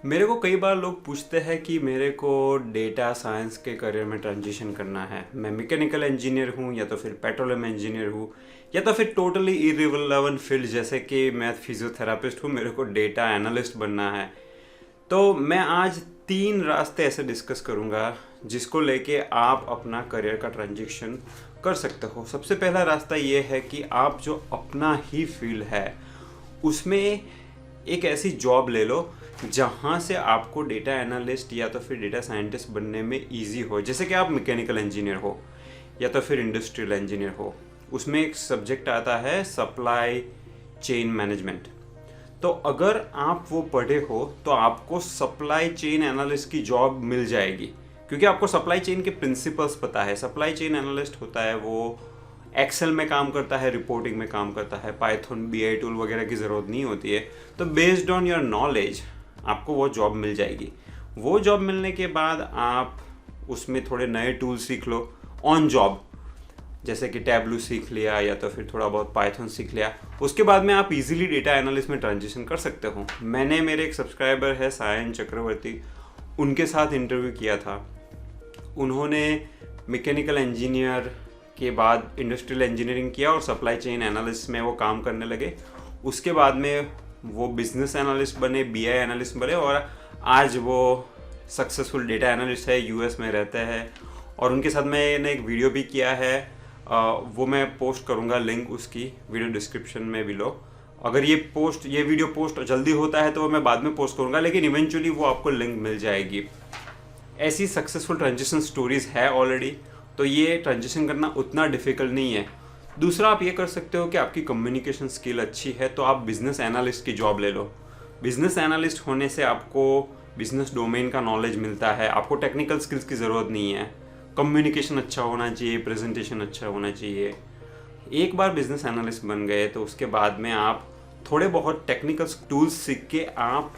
मेरे को कई बार लोग पूछते हैं कि मेरे को डेटा साइंस के करियर में ट्रांजिशन करना है। मैं मैकेनिकल इंजीनियर हूँ या तो फिर पेट्रोलियम इंजीनियर हूँ या तो फिर टोटली इरिलेवेंट फील्ड जैसे कि मैं फिजियोथेरापिस्ट हूँ, मेरे को डेटा एनालिस्ट बनना है। तो मैं आज 3 रास्ते ऐसे डिस्कस करूँगा जिसको लेके आप अपना करियर का ट्रांजिशन कर सकते हो। सबसे पहला रास्ता ये है कि आप जो अपना ही फील्ड है उसमें एक ऐसी जॉब ले लो जहाँ से आपको डेटा एनालिस्ट या तो फिर डेटा साइंटिस्ट बनने में इजी हो। जैसे कि आप मैकेनिकल इंजीनियर हो या तो फिर इंडस्ट्रियल इंजीनियर हो, उसमें एक सब्जेक्ट आता है सप्लाई चेन मैनेजमेंट। तो अगर आप वो पढ़े हो तो आपको सप्लाई चेन एनालिस्ट की जॉब मिल जाएगी, क्योंकि आपको सप्लाई चेन के प्रिंसिपल्स पता है। सप्लाई चेन एनालिस्ट होता है वो एक्सेल में काम करता है, रिपोर्टिंग में काम करता है, पाइथन बीआई टूल वगैरह की ज़रूरत नहीं होती है। तो बेस्ड ऑन योर नॉलेज आपको वो जॉब मिल जाएगी। वो जॉब मिलने के बाद आप उसमें थोड़े नए टूल सीख लो ऑन जॉब, जैसे कि टैबलू सीख लिया या तो फिर थोड़ा बहुत पाइथन सीख लिया। उसके बाद में आप इजीली डेटा एनालिस्ट में ट्रांजिशन कर सकते हो। मैंने मेरे एक सब्सक्राइबर है सायन चक्रवर्ती, उनके साथ इंटरव्यू किया था। उन्होंने मैकेनिकल इंजीनियर के बाद इंडस्ट्रियल इंजीनियरिंग किया और सप्लाई चेन एनालिस्ट में वो काम करने लगे। उसके बाद में वो बिजनेस एनालिस्ट बने, बीआई एनालिस्ट बने और आज वो सक्सेसफुल डेटा एनालिस्ट है, यूएस में रहते हैं। और उनके साथ मैंने एक वीडियो भी किया है, वो मैं पोस्ट करूँगा, लिंक उसकी वीडियो डिस्क्रिप्शन में भी लो। अगर ये वीडियो पोस्ट जल्दी होता है तो वो मैं बाद में पोस्ट करूँगा, लेकिन इवेंचुअली वो आपको लिंक मिल जाएगी। ऐसी सक्सेसफुल ट्रांजिशन स्टोरीज है ऑलरेडी, तो ये ट्रांजिशन करना उतना डिफिकल्ट नहीं है। दूसरा, आप ये कर सकते हो कि आपकी कम्युनिकेशन स्किल अच्छी है तो आप बिजनेस एनालिस्ट की जॉब ले लो। बिजनेस एनालिस्ट होने से आपको बिजनेस डोमेन का नॉलेज मिलता है, आपको टेक्निकल स्किल्स की ज़रूरत नहीं है। कम्युनिकेशन अच्छा होना चाहिए, प्रेजेंटेशन अच्छा होना चाहिए। एक बार बिजनेस एनालिस्ट बन गए तो उसके बाद में आप थोड़े बहुत टेक्निकल टूल्स सीख के आप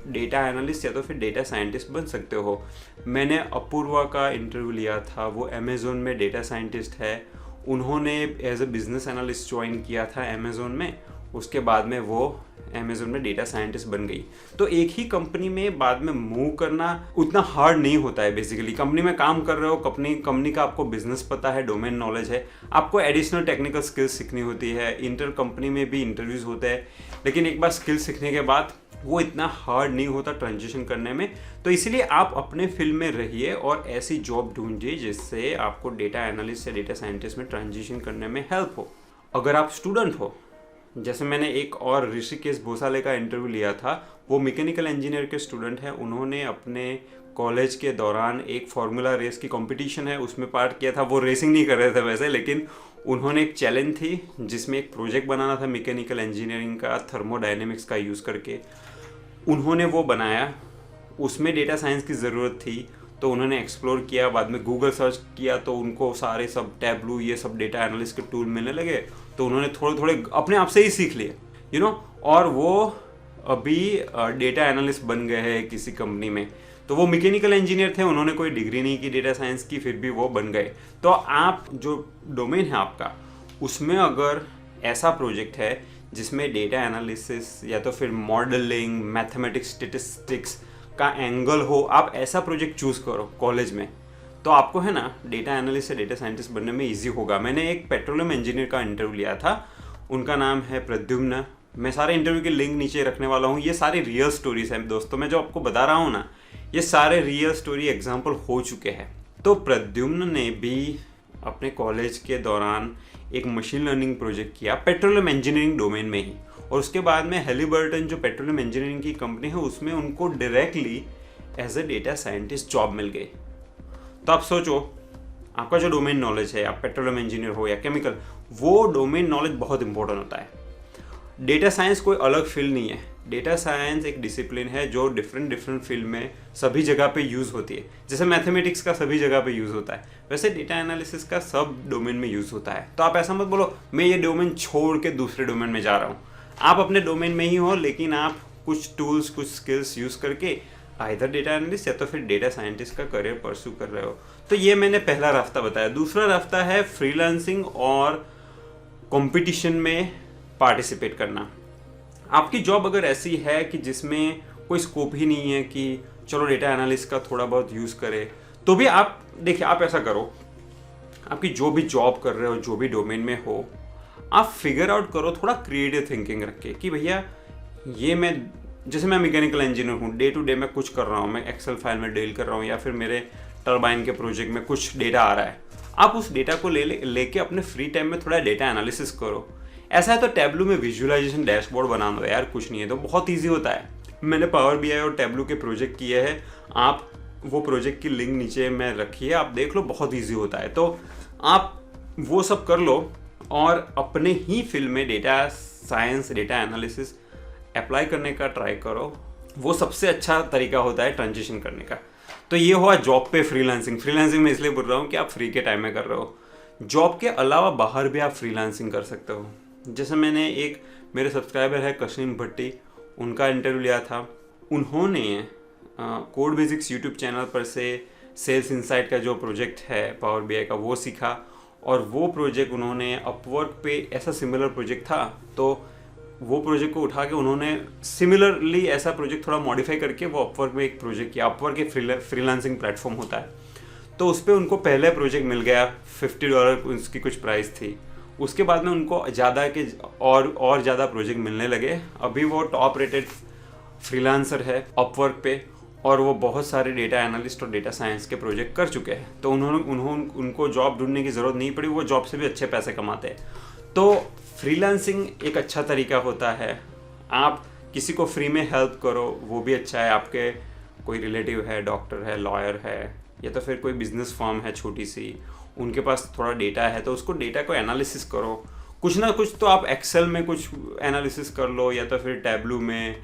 डेटा एनालिस्ट या तो फिर डेटा साइंटिस्ट बन सकते हो। मैंने अपूर्वा का इंटरव्यू लिया था, वो अमेज़ोन में डेटा साइंटिस्ट है। उन्होंने as a business analyst join किया था अमेज़ोन में, उसके बाद में वो अमेज़ोन में डेटा साइंटिस्ट बन गई। तो एक ही कंपनी में बाद में मूव करना उतना हार्ड नहीं होता है। बेसिकली कंपनी में काम कर रहे हो, कंपनी का आपको बिजनेस पता है, डोमेन नॉलेज है, आपको एडिशनल टेक्निकल स्किल्स सीखनी होती है। इंटर कंपनी में भी इंटरव्यूज होते हैं, लेकिन एक बार स्किल सीखने के बाद वो इतना हार्ड नहीं होता ट्रांजिशन करने में। तो इसलिए आप अपने फील्ड में रहिए और ऐसी जॉब ढूंढिए जिससे आपको डेटा एनालिस्ट या डेटा साइंटिस्ट में ट्रांजिशन करने में हेल्प हो। अगर आप स्टूडेंट हो, जैसे मैंने एक और ऋषिकेश भोसाले का इंटरव्यू लिया था, वो मैकेनिकल इंजीनियर के स्टूडेंट हैं। उन्होंने अपने कॉलेज के दौरान एक फार्मूला रेस की कंपटीशन है उसमें पार्ट किया था। वो रेसिंग नहीं कर रहे थे वैसे, लेकिन उन्होंने एक चैलेंज थी जिसमें एक प्रोजेक्ट बनाना था मैकेनिकल इंजीनियरिंग का, थर्मोडायनेमिक्स का यूज़ करके। उन्होंने वो बनाया, उसमें डेटा साइंस की ज़रूरत थी तो उन्होंने एक्सप्लोर किया। बाद में गूगल सर्च किया तो उनको सारे सब टैबलू ये सब डेटा एनालिस्ट के टूल मिलने लगे, तो उन्होंने थोड़े थोड़े अपने आप से ही सीख लिए और वो अभी डेटा एनालिस्ट बन गए हैं किसी कंपनी में। तो वो मैकेनिकल इंजीनियर थे, उन्होंने कोई डिग्री नहीं की डेटा साइंस की, फिर भी वो बन गए। तो आप जो डोमेन है आपका, उसमें अगर ऐसा प्रोजेक्ट है जिसमें डेटा एनालिसिस या तो फिर मॉडलिंग, मैथमेटिक्स, स्टेटिस्टिक्स का एंगल हो, आप ऐसा प्रोजेक्ट चूज़ करो कॉलेज में, तो आपको है ना डेटा एनालिस्ट या डेटा साइंटिस्ट बनने में इजी होगा। मैंने एक पेट्रोलियम इंजीनियर का इंटरव्यू लिया था, उनका नाम है प्रद्युम्न। मैं सारे इंटरव्यू के लिंक नीचे रखने वाला हूँ। ये सारी रियल स्टोरीज हैं दोस्तों, मैं जो आपको बता रहा हूँ ना, ये सारे रियल स्टोरी एग्जाम्पल हो चुके हैं। तो प्रद्युम्न ने भी अपने कॉलेज के दौरान एक मशीन लर्निंग प्रोजेक्ट किया पेट्रोलियम इंजीनियरिंग डोमेन में ही, और उसके बाद में हैलिबर्टन जो पेट्रोलियम इंजीनियरिंग की कंपनी है उसमें उनको directly as a data scientist job मिल गई। तो आप सोचो, आपका जो डोमेन नॉलेज है, आप पेट्रोलियम इंजीनियर हो या केमिकल, वो डोमेन नॉलेज बहुत इंपॉर्टेंट होता है। डेटा साइंस कोई अलग फील्ड नहीं है। डेटा साइंस एक डिसिप्लिन है जो डिफरेंट फील्ड में सभी जगह पे यूज़ होती है। जैसे मैथमेटिक्स का सभी जगह पे यूज़ होता है, वैसे डेटा एनालिसिस का सब डोमेन में यूज़ होता है। तो आप ऐसा मत बोलो मैं ये डोमेन छोड़ के दूसरे डोमेन में जा रहा हूँ। आप अपने डोमेन में ही हो, लेकिन आप कुछ टूल्स, कुछ स्किल्स यूज़ करके आइदर डेटा एनालिस्ट या तो फिर डेटा साइंटिस्ट का करियर परस्यू कर रहे हो। तो ये मैंने पहला रास्ता बताया। दूसरा रास्ता है फ्रीलांसिंग और कंपटीशन में पार्टिसिपेट करना। आपकी जॉब अगर ऐसी है कि जिसमें कोई स्कोप ही नहीं है कि चलो डेटा एनालिस्ट का थोड़ा बहुत यूज़ करें, तो भी आप देखिए, आप ऐसा करो, आपकी जो भी जॉब कर रहे हो, जो भी डोमेन में हो, आप फिगर आउट करो थोड़ा क्रिएटिव थिंकिंग रख के कि भैया ये मैं, जैसे मैं मैकेनिकल इंजीनियर हूँ, डे टू डे मैं कुछ कर रहा हूँ, मैं एक्सेल फाइल में डील कर रहा हूँ, या फिर मेरे टरबाइन के प्रोजेक्ट में कुछ डेटा आ रहा है, आप उस डेटा को लेके अपने फ्री टाइम में थोड़ा डेटा एनालिसिस करो। ऐसा है तो टैब्लू में विजुअलाइजेशन डैशबोर्ड बना दो यार, कुछ नहीं है तो, बहुत ईजी होता है। मैंने पावर बीआई और टैब्लू के प्रोजेक्ट किए हैं, आप वो प्रोजेक्ट की लिंक नीचे में रखी है, आप देख लो, बहुत ईजी होता है। तो आप वो सब कर लो और अपने ही फील्ड में data science, data analysis apply करने का ट्राई करो। वो सबसे अच्छा तरीका होता है ट्रांजिशन करने का। तो ये हुआ जॉब पे फ्रीलांसिंग। फ्रीलांसिंग में इसलिए बोल रहा हूँ कि आप फ्री के टाइम में कर रहे हो। जॉब के अलावा बाहर भी आप फ्रीलांसिंग कर सकते हो। जैसे मैंने एक, मेरे सब्सक्राइबर है कशीम भट्टी, उनका इंटरव्यू लिया था। उन्होंने कोड बेसिक्स यूट्यूब चैनल पर से सेल्स इनसाइट का जो प्रोजेक्ट है पावर बीआई का, वो सीखा, और वो प्रोजेक्ट उन्होंने अपवर्क पे, ऐसा सिमिलर प्रोजेक्ट था, तो वो प्रोजेक्ट को उठा के उन्होंने सिमिलरली ऐसा प्रोजेक्ट थोड़ा मॉडिफाई करके वो अपवर्क में एक प्रोजेक्ट किया। अपवर्क एक फ्रीलांसिंग प्लेटफॉर्म होता है, तो उस पर उनको पहले प्रोजेक्ट मिल गया, $50 उसकी कुछ प्राइस थी। उसके बाद में उनको ज़्यादा के और ज़्यादा प्रोजेक्ट मिलने लगे। अभी वो टॉप रेटेड फ्रीलांसर है अपवर्क पे, और वो बहुत सारे डेटा एनालिस्ट और डेटा साइंस के प्रोजेक्ट कर चुके हैं। तो उनको जॉब ढूंढने की ज़रूरत नहीं पड़ी, वो जॉब से भी अच्छे पैसे कमाते हैं। तो फ्रीलांसिंग एक अच्छा तरीका होता है। आप किसी को फ्री में हेल्प करो, वो भी अच्छा है। आपके कोई रिलेटिव है, डॉक्टर है, लॉयर है, या तो फिर कोई बिजनेस फर्म है छोटी सी, उनके पास थोड़ा डेटा है, तो उसको डेटा को एनालिसिस करो। कुछ ना कुछ तो आप एक्सेल में कुछ एनालिसिस कर लो, या तो फिर टैब्लू में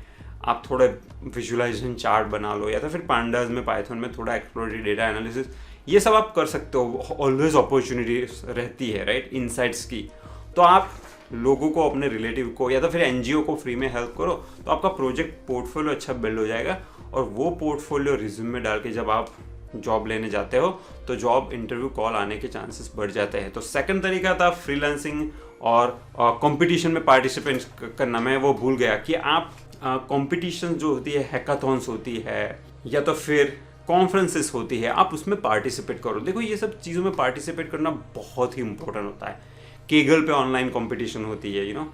आप थोड़ा विजुअलाइजेशन चार्ट बना लो, या तो फिर पांडास में, पाइथन में थोड़ा एक्सप्लोरेटरी डेटा एनालिसिस, ये सब आप कर सकते हो। ऑलवेज अपॉर्चुनिटी रहती है, राइट, इनसाइट्स की। तो आप लोगों को, अपने रिलेटिव को, या तो फिर एनजीओ को फ्री में हेल्प करो, तो आपका प्रोजेक्ट पोर्टफोलियो अच्छा बिल्ड हो जाएगा। और वो पोर्टफोलियो रिज्यूम में डाल के जब आप जॉब लेने जाते हो, तो जॉब इंटरव्यू कॉल आने के चांसेस बढ़ जाते हैं। तो सेकंड तरीका था फ्रीलांसिंग और कंपटीशन में पार्टिसिपेट करना। मैं वो भूल गया कि आप कंपटीशन जो होती है, हैकाथॉन्स होती है, या तो फिर कॉन्फ्रेंसेस होती है, आप उसमें पार्टिसिपेट करो। देखो, ये सब चीज़ों में पार्टिसिपेट करना बहुत ही इंपॉर्टेंट होता है। केगल पे ऑनलाइन कंपटीशन होती है,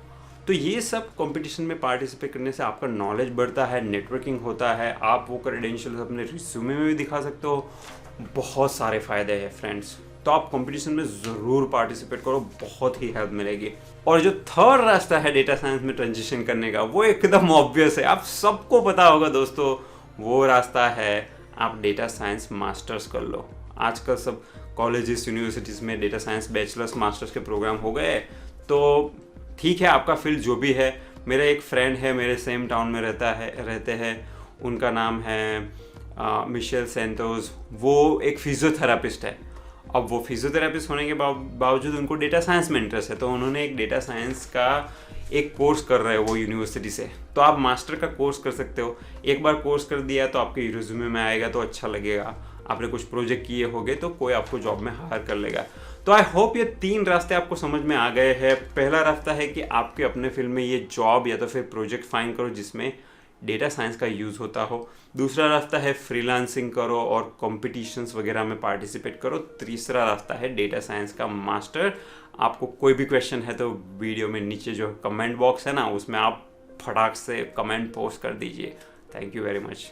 तो ये सब कंपटीशन में पार्टिसिपेट करने से आपका नॉलेज बढ़ता है, नेटवर्किंग होता है, आप वो क्रेडेंशियल्स अपने रिज्यूमे में भी दिखा सकते हो। बहुत सारे फ़ायदे हैं फ्रेंड्स। तो आप कंपटीशन में ज़रूर पार्टिसिपेट करो, बहुत ही हेल्प मिलेगी। और जो थर्ड रास्ता है डेटा साइंस में ट्रांजिशन करने का, वो एकदम ऑब्वियस है, आप सबको पता होगा दोस्तों। वो रास्ता है, आप डेटा साइंस मास्टर्स कर लो। आजकल सब कॉलेजेस, यूनिवर्सिटीज़ में डेटा साइंस बैचलर्स, मास्टर्स के प्रोग्राम हो गए। तो ठीक है, आपका फील्ड जो भी है। मेरा एक फ्रेंड है, मेरे सेम टाउन में रहते हैं, उनका नाम है मिशेल सेंटोस। वो एक फिजियोथेरापिस्ट है। अब वो फिजियोथेरापिस्ट होने के बावजूद उनको डेटा साइंस में इंटरेस्ट है, तो उन्होंने एक डेटा साइंस का एक कोर्स कर रहे हो वो यूनिवर्सिटी से। तो आप मास्टर का कोर्स कर सकते हो। एक बार कोर्स कर दिया तो आपके रिज्यूमे में आएगा, तो अच्छा लगेगा। आपने कुछ प्रोजेक्ट किए होंगे तो कोई आपको जॉब में हायर कर लेगा। तो आई होप ये 3 रास्ते आपको समझ में आ गए हैं। पहला रास्ता है कि आपके अपने फील्ड में ये जॉब या तो फिर प्रोजेक्ट फाइंड करो जिसमें डेटा साइंस का यूज़ होता हो। दूसरा रास्ता है फ्रीलांसिंग करो और कॉम्पिटिशन्स वगैरह में पार्टिसिपेट करो। तीसरा रास्ता है डेटा साइंस का मास्टर। आपको कोई भी क्वेश्चन है तो वीडियो में नीचे जो कमेंट बॉक्स है ना, उसमें आप फटाक से कमेंट पोस्ट कर दीजिए। Thank you very much.